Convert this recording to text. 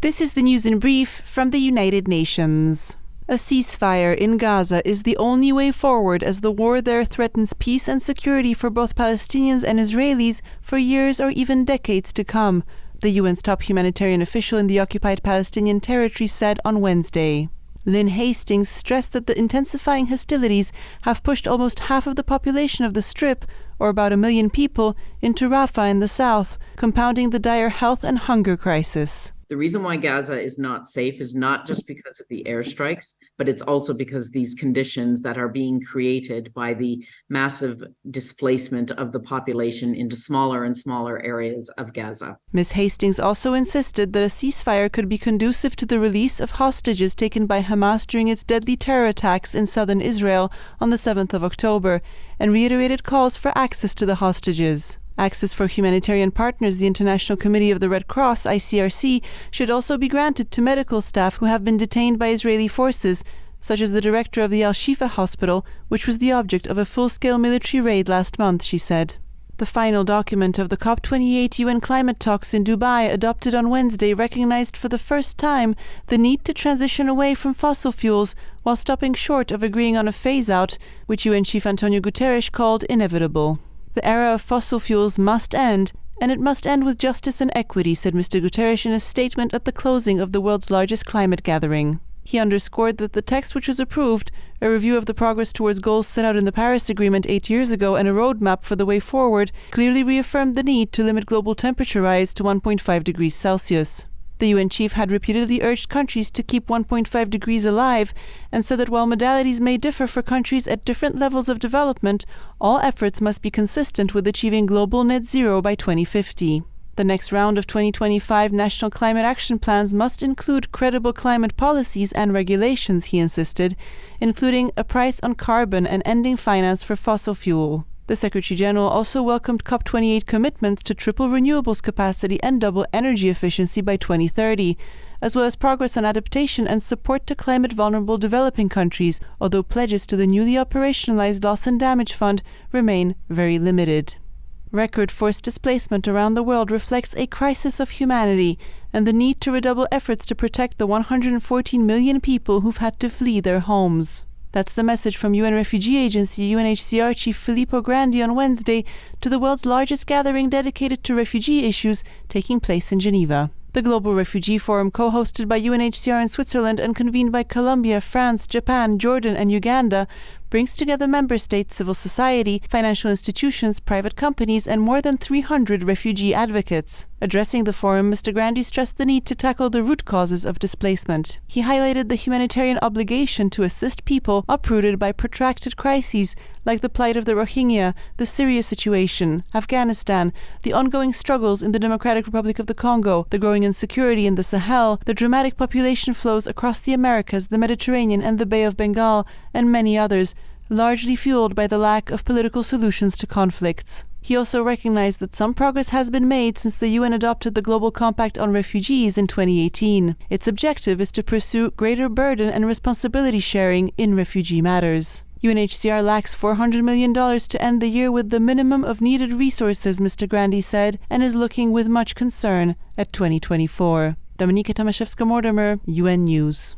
This is the news in brief from the United Nations. A ceasefire in Gaza is the only way forward as the war there threatens peace and security for both Palestinians and Israelis for years or even decades to come, the UN's top humanitarian official in the occupied Palestinian territory said on Wednesday. Lynn Hastings stressed that the intensifying hostilities have pushed almost half of the population of the Strip, or about 1 million people, into Rafah in the south, compounding the dire health and hunger crisis. The reason why Gaza is not safe is not just because of the airstrikes, but it's also because these conditions that are being created by the massive displacement of the population into smaller and smaller areas of Gaza. Ms. Hastings also insisted that a ceasefire could be conducive to the release of hostages taken by Hamas during its deadly terror attacks in southern Israel on the 7th of October, and reiterated calls for access to the hostages. Access for humanitarian partners, the International Committee of the Red Cross, ICRC, should also be granted to medical staff who have been detained by Israeli forces, such as the director of the Al-Shifa hospital, which was the object of a full-scale military raid last month, she said. The final document of the COP28 UN climate talks in Dubai, adopted on Wednesday, recognized for the first time the need to transition away from fossil fuels while stopping short of agreeing on a phase-out, which UN Chief Antonio Guterres called inevitable. The era of fossil fuels must end, and it must end with justice and equity, said Mr. Guterres in a statement at the closing of the world's largest climate gathering. He underscored that the text which was approved, a review of the progress towards goals set out in the Paris Agreement 8 years ago and a roadmap for the way forward, clearly reaffirmed the need to limit global temperature rise to 1.5 degrees Celsius. The UN chief had repeatedly urged countries to keep 1.5 degrees alive and said that while modalities may differ for countries at different levels of development, all efforts must be consistent with achieving global net zero by 2050. The next round of 2025 national climate action plans must include credible climate policies and regulations, he insisted, including a price on carbon and ending finance for fossil fuel. The Secretary-General also welcomed COP28 commitments to triple renewables capacity and double energy efficiency by 2030, as well as progress on adaptation and support to climate-vulnerable developing countries, although pledges to the newly operationalized Loss and Damage Fund remain very limited. Record forced displacement around the world reflects a crisis of humanity and the need to redouble efforts to protect the 114 million people who've had to flee their homes. That's the message from UN Refugee Agency UNHCR Chief Filippo Grandi on Wednesday to the world's largest gathering dedicated to refugee issues taking place in Geneva. The Global Refugee Forum, co-hosted by UNHCR in Switzerland and convened by Colombia, France, Japan, Jordan, and Uganda, brings together member states, civil society, financial institutions, private companies, and more than 300 refugee advocates. Addressing the forum, Mr. Grandi stressed the need to tackle the root causes of displacement. He highlighted the humanitarian obligation to assist people uprooted by protracted crises, like the plight of the Rohingya, the Syria situation, Afghanistan, the ongoing struggles in the Democratic Republic of the Congo, the growing insecurity in the Sahel, the dramatic population flows across the Americas, the Mediterranean, and the Bay of Bengal, and many others, largely fueled by the lack of political solutions to conflicts. He also recognized that some progress has been made since the UN adopted the Global Compact on Refugees in 2018. Its objective is to pursue greater burden and responsibility sharing in refugee matters. UNHCR lacks $400 million to end the year with the minimum of needed resources, Mr. Grandi said, and is looking with much concern at 2024. Dominika, Tomaszewska-Mortimer, UN News.